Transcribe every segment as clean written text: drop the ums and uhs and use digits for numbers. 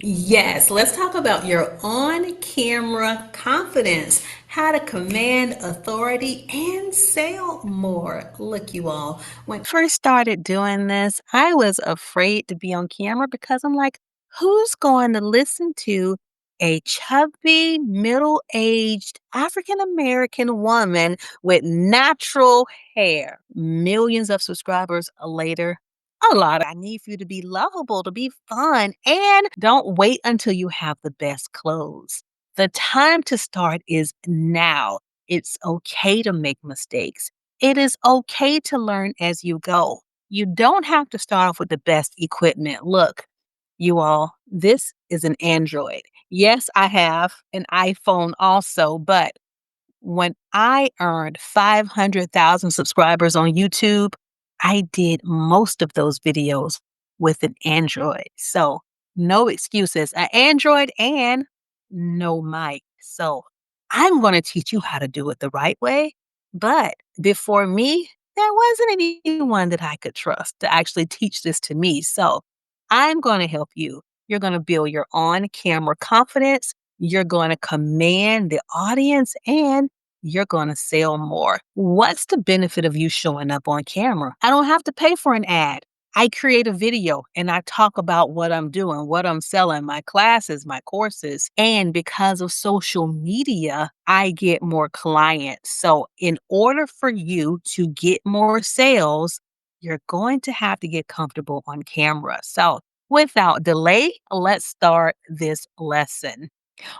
Yes, let's talk about your on camera confidence, how to command authority and sell more. Look, you all, when I first started doing this, I was afraid to be on camera because I'm like, who's going to listen to a chubby, middle aged African American woman with natural hair? Millions of subscribers later, a lot. I need for you to be lovable, to be fun, and don't wait until you have the best clothes. The time to start is now. It's okay to make mistakes. It is okay to learn as you go. You don't have to start off with the best equipment. Look, you all, this is an Android. Yes, I have an iPhone also, but when I earned 500,000 subscribers on YouTube, I did most of those videos with an Android. So, no excuses. An Android and no mic. So, I'm going to teach you how to do it the right way. But before me, there wasn't anyone that I could trust to actually teach this to me. So, I'm going to help you. You're going to build your on camera confidence. You're going to command the audience and you're going to sell more. What's the benefit of you showing up on camera? I don't have to pay for an ad. I create a video and I talk about what I'm doing, what I'm selling, my classes, my courses. And because of social media, I get more clients. So, in order for you to get more sales, you're going to have to get comfortable on camera. So, without delay, let's start this lesson.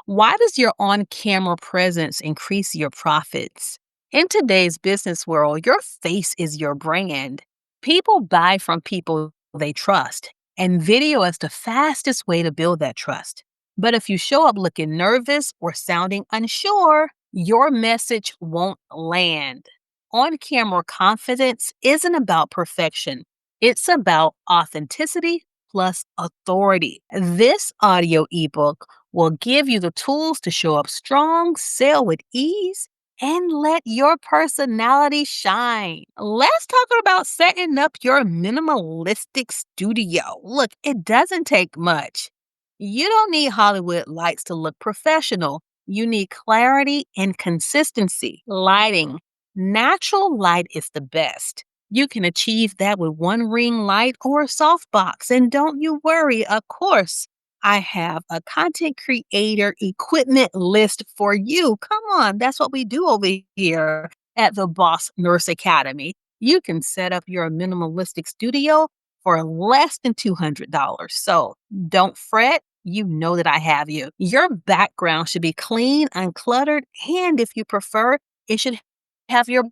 Why does your on camera presence increase your profits? In today's business world, your face is your brand. People buy from people they trust, and video is the fastest way to build that trust. But if you show up looking nervous or sounding unsure, your message won't land. On camera confidence isn't about perfection, it's about authenticity plus authority. This audio ebook will give you the tools to show up strong, sell with ease, and let your personality shine. Let's talk about setting up your minimalistic studio. Look, it doesn't take much. You don't need Hollywood lights to look professional. You need clarity and consistency. Lighting. Natural light is the best. You can achieve that with one ring light or a softbox. And don't you worry, of course, I have a content creator equipment list for you. Come on, that's what we do over here at the Boss Nurse Academy. You can set up your minimalistic studio for less than $200. So don't fret. You know that I have you. Your background should be clean, uncluttered, and if you prefer, it should have your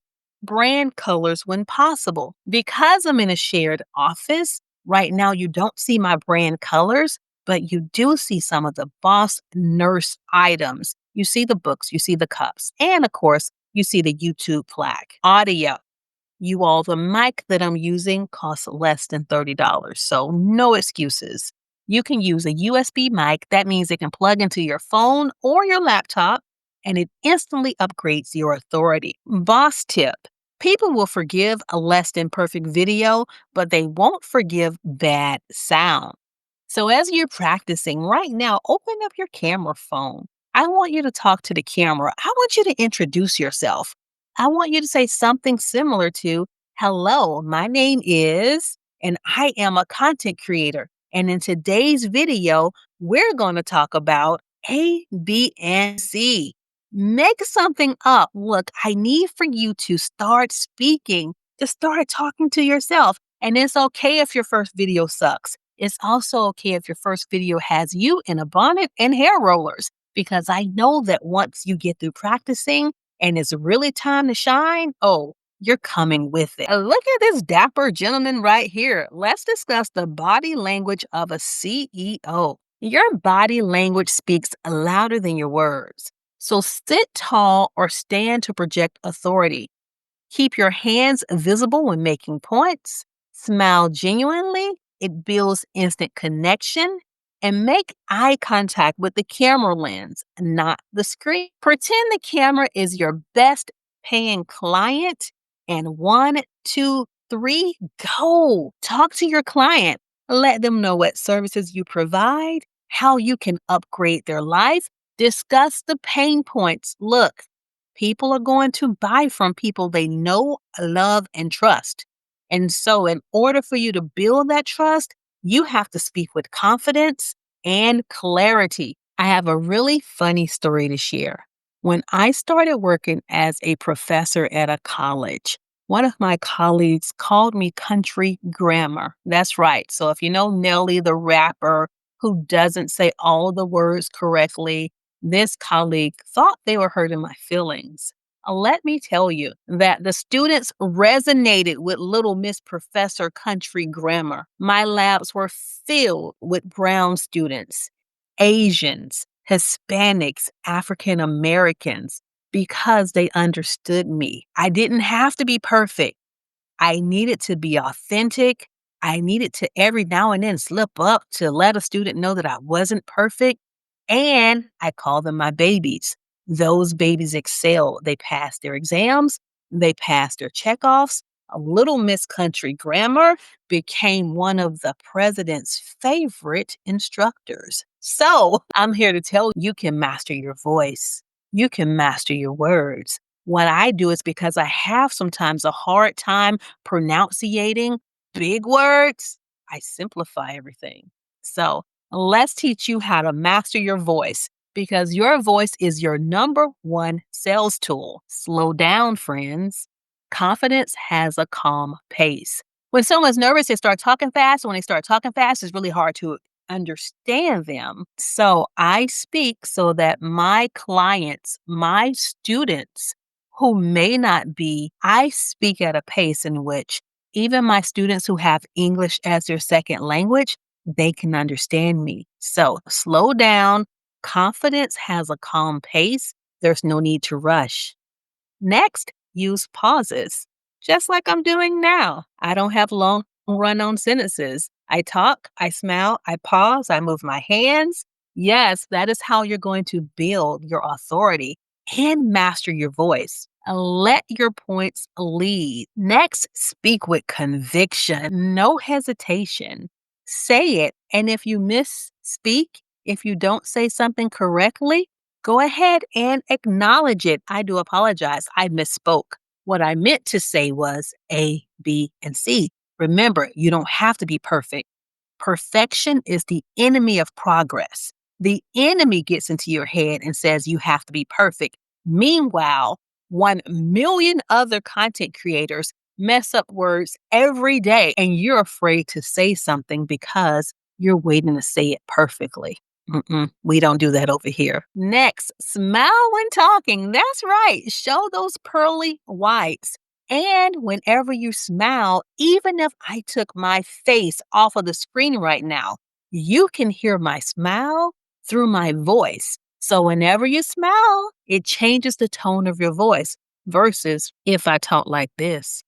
brand colors when possible. Because I'm in a shared office, right now you don't see my brand colors, but you do see some of the Boss Nurse items. You see the books, you see the cups, and of course, you see the YouTube plaque. Audio. You all, the mic that I'm using costs less than $30, so no excuses. You can use a USB mic. That means it can plug into your phone or your laptop, and it instantly upgrades your authority. Boss tip. People will forgive a less than perfect video, but they won't forgive bad sound. So as you're practicing right now, open up your camera phone. I want you to talk to the camera. I want you to introduce yourself. I want you to say something similar to, hello, my name is, and I am a content creator. And in today's video, we're going to talk about A, B, and C. Make something up. Look, I need for you to start speaking, to start talking to yourself. And it's okay if your first video sucks. It's also okay if your first video has you in a bonnet and hair rollers, because I know that once you get through practicing and it's really time to shine, oh, you're coming with it. Look at this dapper gentleman right here. Let's discuss the body language of a CEO. Your body language speaks louder than your words. So sit tall or stand to project authority. Keep your hands visible when making points. Smile genuinely. It builds instant connection. And make eye contact with the camera lens, not the screen. Pretend the camera is your best paying client. And 1, 2, 3, go. Talk to your client. Let them know what services you provide how you can upgrade their life, discuss the pain points. Look, people are going to buy from people they know, love, and trust. And so, in order for you to build that trust, you have to speak with confidence and clarity. I have a really funny story to share. When I started working as a professor at a college, one of my colleagues called me country grammar. That's right. So if you know Nelly the rapper who doesn't say all the words correctly, this colleague thought they were hurting my feelings. Let me tell you that the students resonated with Little Miss Professor Country Grammar. My labs were filled with brown students, Asians, Hispanics, African Americans, because they understood me. I didn't have to be perfect. I needed to be authentic. I needed to every now and then slip up to let a student know that I wasn't perfect. And I call them my babies. Those babies excelled. They passed their exams, they passed their checkoffs. A Little Miss Country Grammar became one of the president's favorite instructors. So I'm here to tell you can master your voice. You can master your words. What I do is because I have sometimes a hard time pronunciating big words, I simplify everything. So let's teach you how to master your voice because your voice is your number one sales tool. Slow down, friends. Confidence has a calm pace. When someone's nervous, they start talking fast. When they start talking fast, it's really hard to understand them. So I speak so that my clients, my students, who may not be, I speak at a pace in which even my students who have English as their second language, they can understand me. So slow down. Confidence has a calm pace. There's no need to rush. Next, use pauses, just like I'm doing now. I don't have long run on sentences. I talk, I smile, I pause, I move my hands. Yes, that is how you're going to build your authority and master your voice. Let your points lead. Next, speak with conviction, no hesitation. Say it. And if you misspeak, if you don't say something correctly, go ahead and acknowledge it. I do apologize. I misspoke. What I meant to say was A, B, and C. Remember, you don't have to be perfect. Perfection is the enemy of progress. The enemy gets into your head and says you have to be perfect. Meanwhile, 1 million other content creators mess up words every day, and you're afraid to say something because you're waiting to say it perfectly. We don't do that over here. Next, smile when talking. That's right. Show those pearly whites. And whenever you smile, even if I took my face off of the screen right now, you can hear my smile through my voice. So whenever you smile, it changes the tone of your voice versus if I talk like this.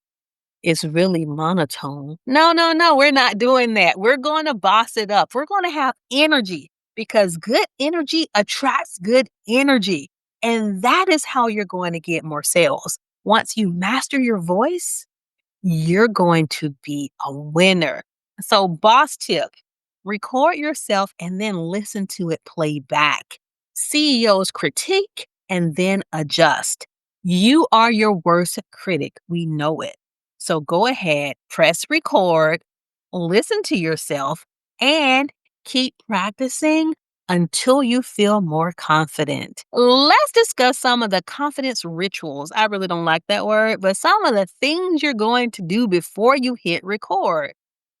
It's really monotone. No, no, no, we're not doing that. We're going to boss it up. We're going to have energy because good energy attracts good energy. And that is how you're going to get more sales. Once you master your voice, you're going to be a winner. So, boss tip, record yourself and then listen to it play back. CEOs critique and then adjust. You are your worst critic. We know it. So, go ahead, press record, listen to yourself, and keep practicing until you feel more confident. Let's discuss some of the confidence rituals. I really don't like that word, but some of the things you're going to do before you hit record.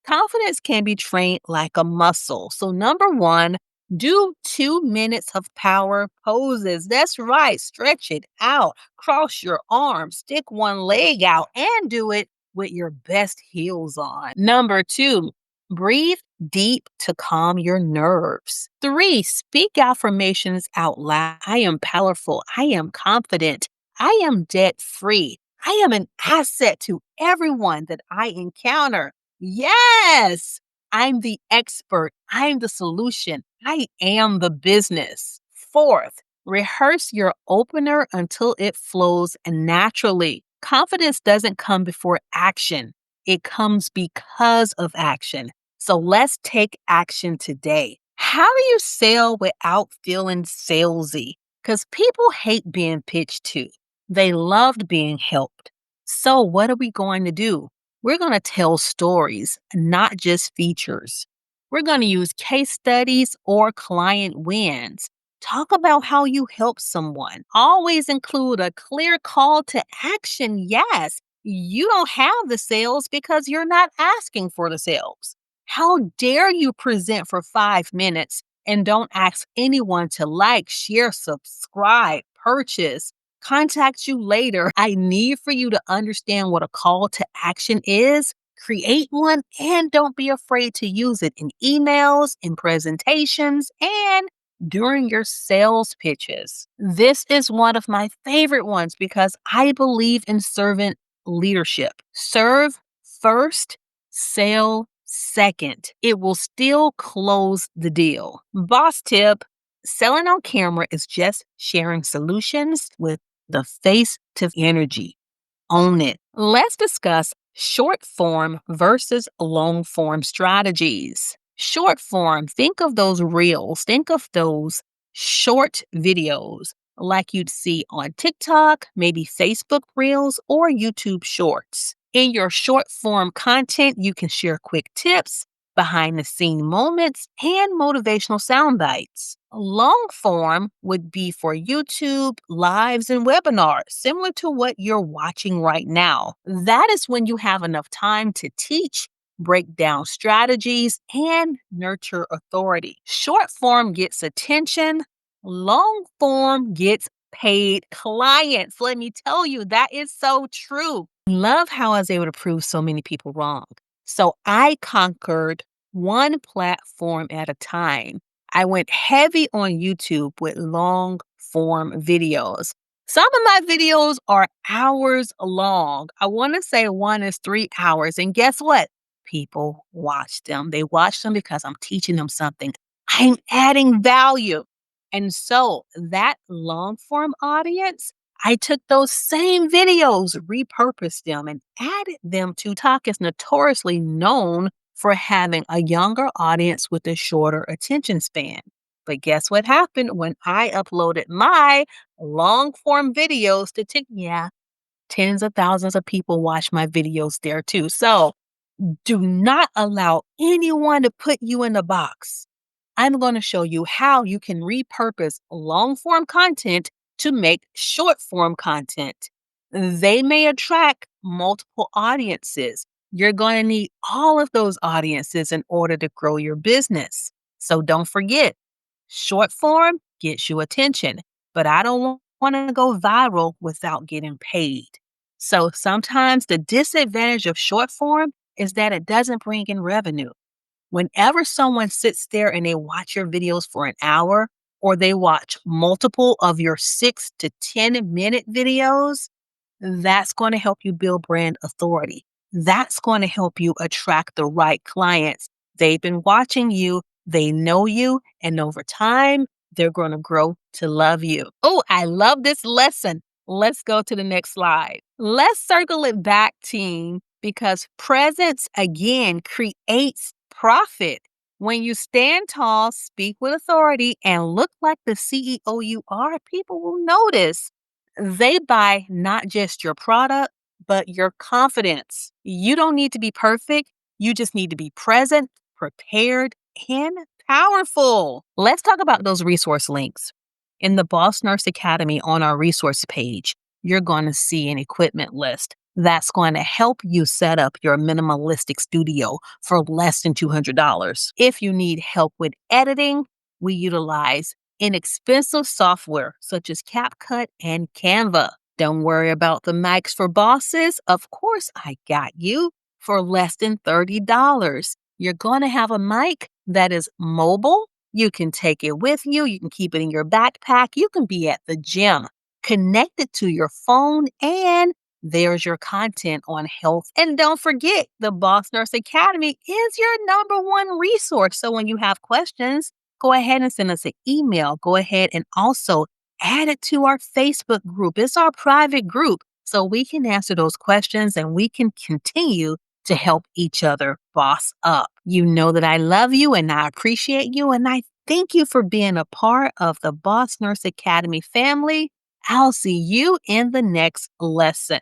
Confidence can be trained like a muscle. So, number one, do 2 minutes of power poses. That's right. Stretch it out. Cross your arms. Stick one leg out and do it with your best heels on. Number two, breathe deep to calm your nerves. Three, speak affirmations out loud. I am powerful. I am confident. I am debt free. I am an asset to everyone that I encounter. Yes, I'm the expert. I'm the solution. I am the business. Fourth, rehearse your opener until it flows naturally. Confidence doesn't come before action. It comes because of action. So let's take action today. How do you sell without feeling salesy? Because people hate being pitched to. They loved being helped. So, what are we going to do? We're going to tell stories, not just features. We're going to use case studies or client wins. Talk about how you help someone. Always include a clear call to action. Yes, you don't have the sales because you're not asking for the sales. How dare you present for 5 minutes and don't ask anyone to like, share, subscribe, purchase, contact you later? I need for you to understand what a call to action is. Create one and don't be afraid to use it in emails, in presentations, and during your sales pitches. This is one of my favorite ones because I believe in servant leadership. Serve first, sale second. It will still close the deal. Boss tip: selling on camera is just sharing solutions with the face to energy. Own it. Let's discuss short form versus long form strategies. Short form, think of those reels, think of those short videos like you'd see on TikTok, maybe Facebook Reels, or YouTube Shorts. In your short form content, you can share quick tips, behind the scene moments, and motivational sound bites. Long form would be for YouTube, lives, and webinars, similar to what you're watching right now. That is when you have enough time to teach, break down strategies, and nurture authority. Short form gets attention, long form gets paid clients. Let me tell you, that is so true. Love how I was able to prove so many people wrong. So I conquered one platform at a time. I went heavy on YouTube with long form videos. Some of my videos are hours long. I want to say one is 3 hours. And guess what? People watch them. They watch them because I'm teaching them something. I'm adding value. And so that long form audience, I took those same videos, repurposed them, and added them to TikTok is notoriously known for having a younger audience with a shorter attention span. But guess what happened when I uploaded my long form videos to TikTok? Yeah, tens of thousands of people watch my videos there too. So do not allow anyone to put you in a box. I'm going to show you how you can repurpose long form content to make short form content. They may attract multiple audiences. You're going to need all of those audiences in order to grow your business. So don't forget, short form gets you attention, but I don't want to go viral without getting paid. So sometimes the disadvantage of short form is that it doesn't bring in revenue. Whenever someone sits there and they watch your videos for an hour, or they watch multiple of your 6 to 10 minute videos, that's going to help you build brand authority. That's going to help you attract the right clients. They've been watching you, they know you, and over time, they're going to grow to love you. Oh, I love this lesson. Let's go to the next slide. Let's circle it back, team, because presence again creates profit. When you stand tall, speak with authority, and look like the CEO you are, people will notice. They buy not just your product, but your confidence. You don't need to be perfect. You just need to be present, prepared, and powerful. Let's talk about those resource links. In the Boss Nurse Academy on our resource page, you're going to see an equipment list that's going to help you set up your minimalistic studio for less than $200. If you need help with editing, we utilize inexpensive software such as CapCut and Canva. Don't worry about the mics for bosses. Of course, I got you for less than $30. You're going to have a mic that is mobile. You can take it with you. You can keep it in your backpack. You can be at the gym, connect it to your phone, and there's your content on health. And don't forget, the Boss Nurse Academy is your number one resource. So when you have questions, go ahead and send us an email. Go ahead and also add it to our Facebook group. It's our private group. So we can answer those questions and we can continue to help each other boss up. You know that I love you and I appreciate you, and I thank you for being a part of the Boss Nurse Academy family. I'll see you in the next lesson.